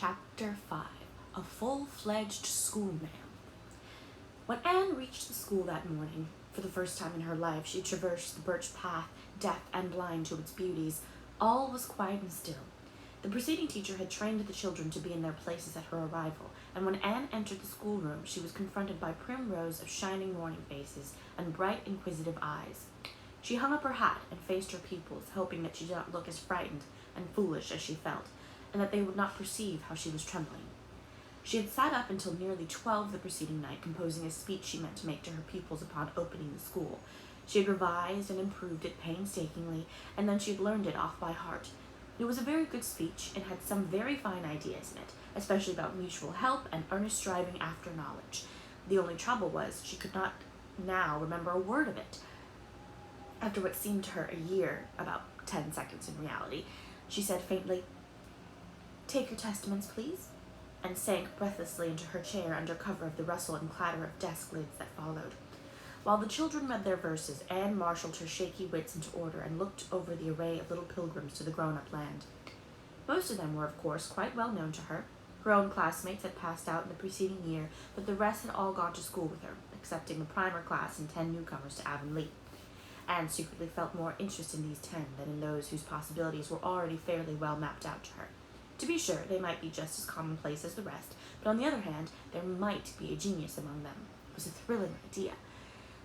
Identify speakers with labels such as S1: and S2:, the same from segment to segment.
S1: Chapter 5. A Full-Fledged Schoolma'am. When Anne reached the school that morning, for the first time in her life she traversed the birch path, deaf and blind to its beauties. All was quiet and still. The preceding teacher had trained the children to be in their places at her arrival, and when Anne entered the schoolroom she was confronted by prim rows of shining morning faces and bright, inquisitive eyes. She hung up her hat and faced her pupils, hoping that she did not look as frightened and foolish as she felt, and that they would not perceive how she was trembling. She had sat up until nearly 12 the preceding night, composing a speech she meant to make to her pupils upon opening the school. She had revised and improved it painstakingly, and then she had learned it off by heart. It was a very good speech, and had some very fine ideas in it, especially about mutual help and earnest striving after knowledge. The only trouble was she could not now remember a word of it. After what seemed to her a year, about 10 seconds in reality, she said faintly, "Take your testaments, please," and sank breathlessly into her chair under cover of the rustle and clatter of desk lids that followed. While the children read their verses, Anne marshaled her shaky wits into order and looked over the array of little pilgrims to the grown-up land. Most of them were, of course, quite well known to her. Her own classmates had passed out in the preceding year, but the rest had all gone to school with her, excepting the primer class and 10 newcomers to Avonlea. Anne secretly felt more interest in these 10 than in those whose possibilities were already fairly well mapped out to her. To be sure, they might be just as commonplace as the rest, but on the other hand, there might be a genius among them. It was a thrilling idea.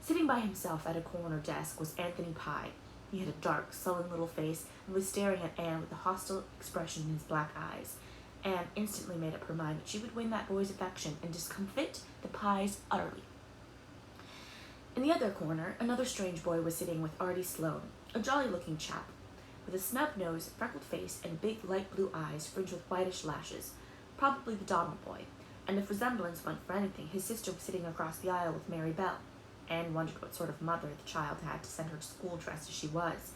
S1: Sitting by himself at a corner desk was Anthony Pye. He had a dark, sullen little face and was staring at Anne with a hostile expression in his black eyes. Anne instantly made up her mind that she would win that boy's affection and discomfit the Pyes utterly. In the other corner, another strange boy was sitting with Artie Sloane, a jolly-looking chap, with a snub nose, freckled face, and big light blue eyes fringed with whitish lashes, probably the Donald boy, and if resemblance went for anything, his sister was sitting across the aisle with Mary Bell. Anne wondered what sort of mother the child had to send her to school dressed as she was.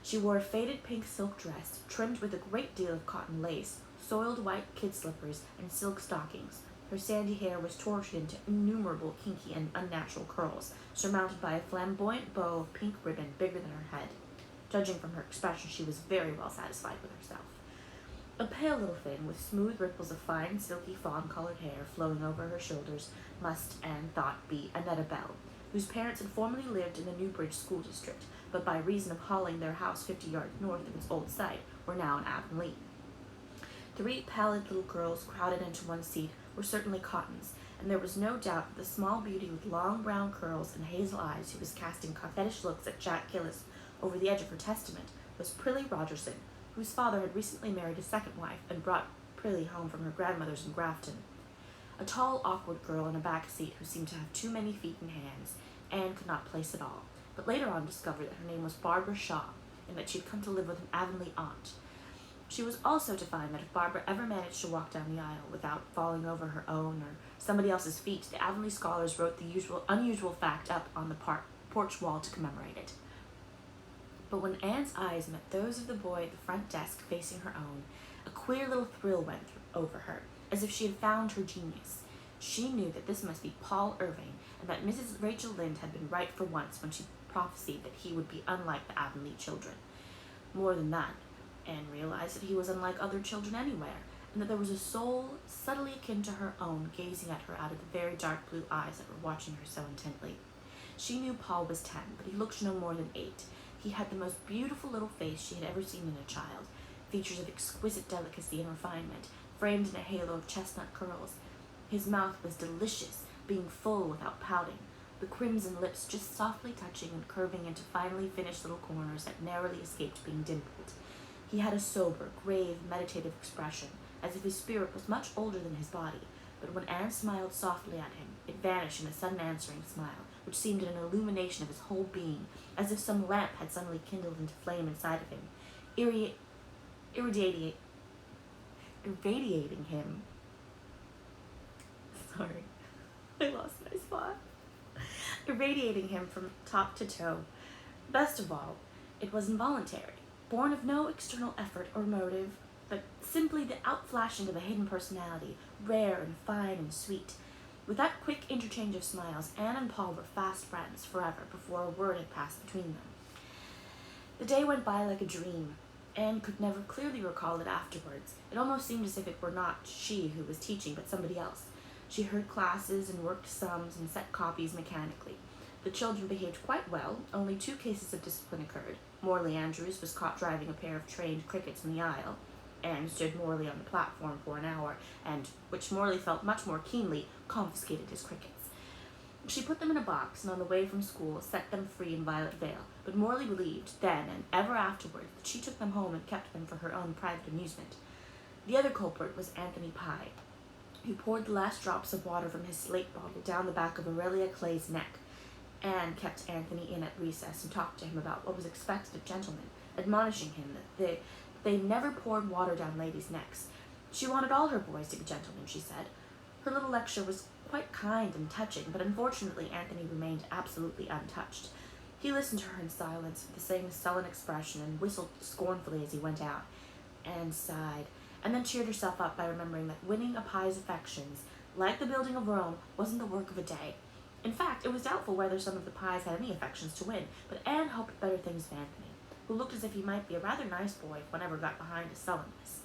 S1: She wore a faded pink silk dress, trimmed with a great deal of cotton lace, soiled white kid slippers, and silk stockings. Her sandy hair was tortured into innumerable kinky and unnatural curls, surmounted by a flamboyant bow of pink ribbon bigger than her head. Judging from her expression, she was very well satisfied with herself. A pale little thing, with smooth ripples of fine, silky, fawn-colored hair flowing over her shoulders, must, Anne thought, be Annetta Bell, whose parents had formerly lived in the Newbridge School District, but by reason of hauling their house 50 yards north of its old site, were now in Avonlea. 3 pallid little girls crowded into one seat were certainly Cottons, and there was no doubt that the small beauty with long brown curls and hazel eyes who was casting coquettish looks at Jack Gillis over the edge of her testament was Prillie Rogerson, whose father had recently married a second wife and brought Prillie home from her grandmother's in Grafton. A tall, awkward girl in a back seat who seemed to have too many feet and hands, Anne could not place at all, but later on discovered that her name was Barbara Shaw, and that she had come to live with an Avonlea aunt. She was also to find that if Barbara ever managed to walk down the aisle without falling over her own or somebody else's feet, the Avonlea scholars wrote the unusual fact up on the porch wall to commemorate it. But when Anne's eyes met those of the boy at the front desk facing her own, a queer little thrill went over her, as if she had found her genius. She knew that this must be Paul Irving, and that Mrs. Rachel Lynde had been right for once when she prophesied that he would be unlike the Avonlea children. More than that, Anne realized that he was unlike other children anywhere, and that there was a soul subtly akin to her own gazing at her out of the very dark blue eyes that were watching her so intently. She knew Paul was 10, but he looked no more than 8. He had the most beautiful little face she had ever seen in a child, features of exquisite delicacy and refinement, framed in a halo of chestnut curls. His mouth was delicious, being full without pouting, the crimson lips just softly touching and curving into finely finished little corners that narrowly escaped being dimpled. He had a sober, grave, meditative expression, as if his spirit was much older than his body, but when Anne smiled softly at him, it vanished in a sudden answering smile, which seemed an illumination of his whole being, as if some lamp had suddenly kindled into flame inside of him, irradiating him. Sorry, I lost my spot. Irradiating him from top to toe. Best of all, it was involuntary, born of no external effort or motive, but simply the outflashing of a hidden personality, rare and fine and sweet. With that quick interchange of smiles, Anne and Paul were fast friends forever before a word had passed between them. The day went by like a dream. Anne could never clearly recall it afterwards. It almost seemed as if it were not she who was teaching, but somebody else. She heard classes and worked sums and set copies mechanically. The children behaved quite well. Only 2 cases of discipline occurred. Morley Andrews was caught driving a pair of trained crickets in the aisle. Anne stood Morley on the platform for an hour, and, which Morley felt much more keenly, confiscated his crickets. She put them in a box, and on the way from school set them free in Violet Vale, but Morley believed, then and ever afterward, that she took them home and kept them for her own private amusement. The other culprit was Anthony Pye, who poured the last drops of water from his slate bottle down the back of Aurelia Clay's neck. Anne kept Anthony in at recess and talked to him about what was expected of gentlemen, admonishing him that they never poured water down ladies' necks. She wanted all her boys to be gentlemen, she said. Her little lecture was quite kind and touching, but unfortunately Anthony remained absolutely untouched. He listened to her in silence with the same sullen expression and whistled scornfully as he went out. Anne sighed, and then cheered herself up by remembering that winning a Pye's affections, like the building of Rome, wasn't the work of a day. In fact, it was doubtful whether some of the Pyes had any affections to win, but Anne hoped better things of Anthony, who looked as if he might be a rather nice boy if one ever got behind his sullenness.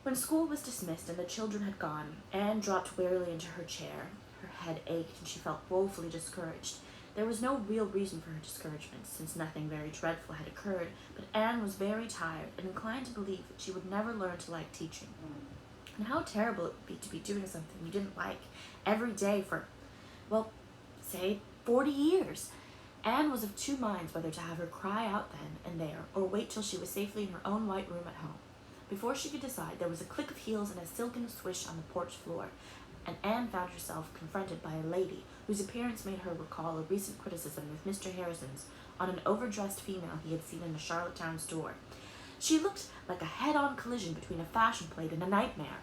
S1: When school was dismissed and the children had gone, Anne dropped wearily into her chair. Her head ached and she felt woefully discouraged. There was no real reason for her discouragement, since nothing very dreadful had occurred, but Anne was very tired and inclined to believe that she would never learn to like teaching. And how terrible it would be to be doing something you didn't like every day for, well, say 40 years. Anne was of 2 minds whether to have her cry out then and there, or wait till she was safely in her own white room at home. Before she could decide, there was a click of heels and a silken swish on the porch floor, and Anne found herself confronted by a lady whose appearance made her recall a recent criticism of Mr. Harrison's on an overdressed female he had seen in a Charlottetown store. She looked like a head-on collision between a fashion plate and a nightmare.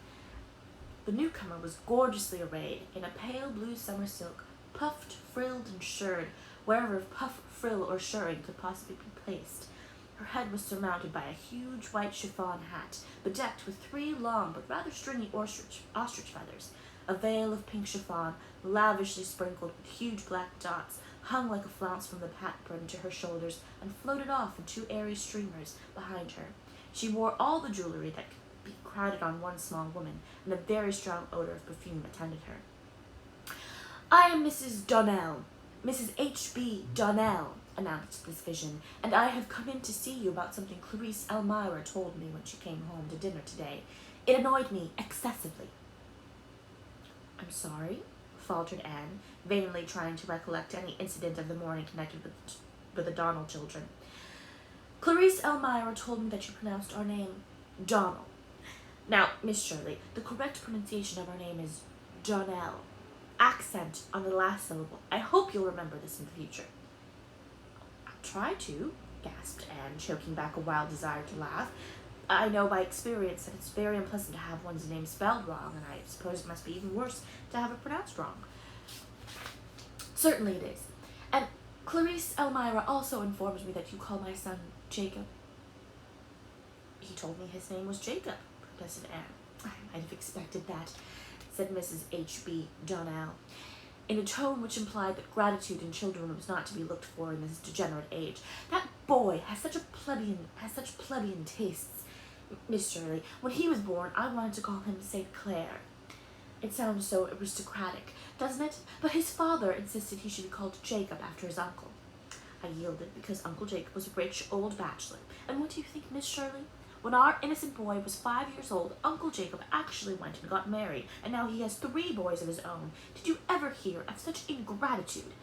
S1: The newcomer was gorgeously arrayed in a pale blue summer silk, puffed, frilled, and shirred, wherever puff, frill, or shirring could possibly be placed. Her head was surmounted by a huge white chiffon hat, bedecked with 3 long but rather stringy ostrich feathers. A veil of pink chiffon, lavishly sprinkled with huge black dots, hung like a flounce from the hat brim to her shoulders and floated off in 2 airy streamers behind her. She wore all the jewelry that could be crowded on one small woman, and a very strong odor of perfume attended her. "I am Mrs. Donnell, Mrs. H.B. Donnell," announced this vision, "and I have come in to see you about something Clarice Elmira told me when she came home to dinner today. It annoyed me excessively." "I'm sorry," faltered Anne, vainly trying to recollect any incident of the morning connected with the Donnell children. "Clarice Elmira told me that you pronounced our name Donnell. Now, Miss Shirley, the correct pronunciation of our name is Donnell. Accent on the last syllable. I hope you'll remember this in the future." "I'll try to," gasped Anne, choking back a wild desire to laugh. "I know by experience that it's very unpleasant to have one's name spelled wrong, and I suppose it must be even worse to have it pronounced wrong." "Certainly it is. And Clarice Elmira also informs me that you call my son Jacob." "He told me his name was Jacob," protested Anne. "I might have expected that," said Mrs. H.B. Donnell, in a tone which implied that gratitude in children was not to be looked for in this degenerate age. "That boy has such plebeian tastes. Miss Shirley, when he was born, I wanted to call him St. Clair. It sounds so aristocratic, doesn't it? But his father insisted he should be called Jacob after his uncle. I yielded because Uncle Jacob was a rich old bachelor. And what do you think, Miss Shirley? When our innocent boy was 5 years old, Uncle Jacob actually went and got married, and now he has 3 boys of his own. Did you ever hear of such ingratitude?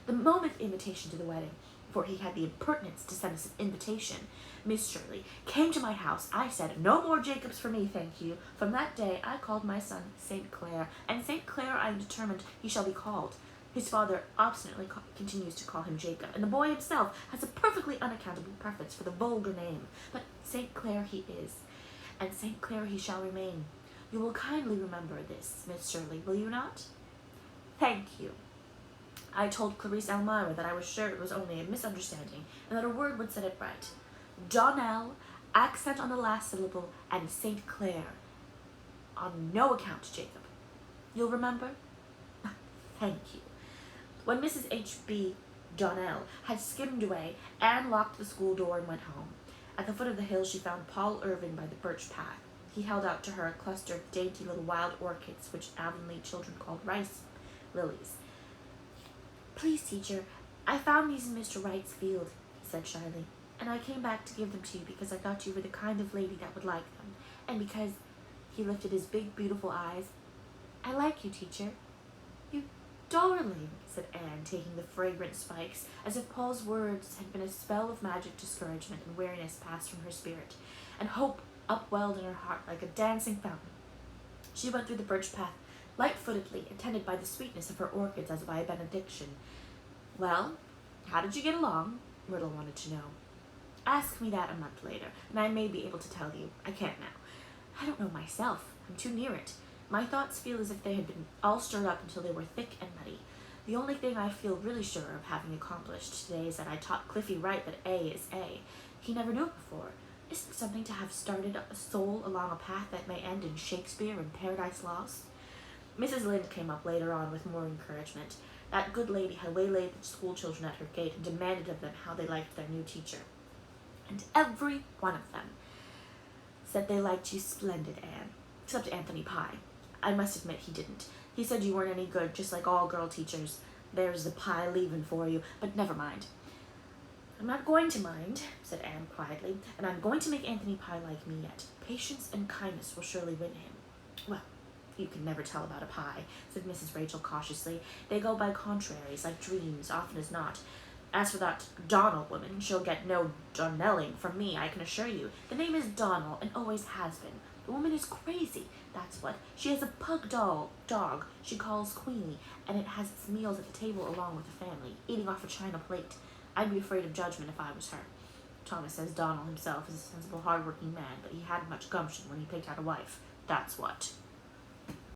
S1: The moment the invitation to the wedding, for he had the impertinence to send us an invitation, Miss Shirley, came to my house, I said, 'No more Jacobs for me, thank you.' From that day I called my son St. Clair, and St. Clair I am determined he shall be called. His father obstinately continues to call him Jacob, and the boy himself has a perfectly unaccountable preference for the vulgar name. But St. Clair he is, and St. Clair he shall remain. You will kindly remember this, Miss Shirley, will you not?" "Thank you. I told Clarice Elmira that I was sure it was only a misunderstanding, and that a word would set it right. Donnell, accent on the last syllable, and St. Clair. On no account, Jacob. You'll remember?" "Thank you." When Mrs. H.B. Donnell had skimmed away, Anne locked the school door and went home. At the foot of the hill, she found Paul Irvin by the birch path. He held out to her a cluster of dainty little wild orchids, which Avonlea children called rice lilies. "Please, teacher, I found these in Mr. Wright's field," he said shyly, "and I came back to give them to you because I thought you were the kind of lady that would like them, and because," he lifted his big, beautiful eyes, "I like you, teacher." "You darling," said Anne, taking the fragrant spikes, as if Paul's words had been a spell of magic discouragement, and weariness passed from her spirit, and hope upwelled in her heart like a dancing fountain. She went through the birch path light-footedly, attended by the sweetness of her orchids as by a benediction. "Well, how did you get along?" Myrtle wanted to know. "Ask me that a month later, and I may be able to tell you. I can't now. I don't know myself. I'm too near it. My thoughts feel as if they had been all stirred up until they were thick and muddy. The only thing I feel really sure of having accomplished today is that I taught Cliffy Wright that A is A. He never knew it before. Isn't it something to have started a soul along a path that may end in Shakespeare and Paradise Lost?" Mrs. Lynde came up later on with more encouragement. That good lady had waylaid the school children at her gate and demanded of them how they liked their new teacher. "And every one of them said they liked you splendid, Anne, except Anthony Pye. I must admit he didn't. He said you weren't any good, just like all girl teachers. There's the Pye leaving for you, but never mind." "I'm not going to mind," said Anne quietly, "and I'm going to make Anthony Pye like me yet. Patience and kindness will surely win him." "Well, you can never tell about a Pye," said Mrs. Rachel cautiously. "They go by contraries, like dreams, often as not. As for that Donnell woman, she'll get no Donnelling from me, I can assure you. The name is Donnell, and always has been. The woman is crazy, that's what. She has a pug dog she calls Queenie, and it has its meals at the table along with the family, eating off a china plate. I'd be afraid of judgment if I was her. Thomas says Donnell himself is a sensible, hard-working man, but he hadn't much gumption when he picked out a wife. That's what."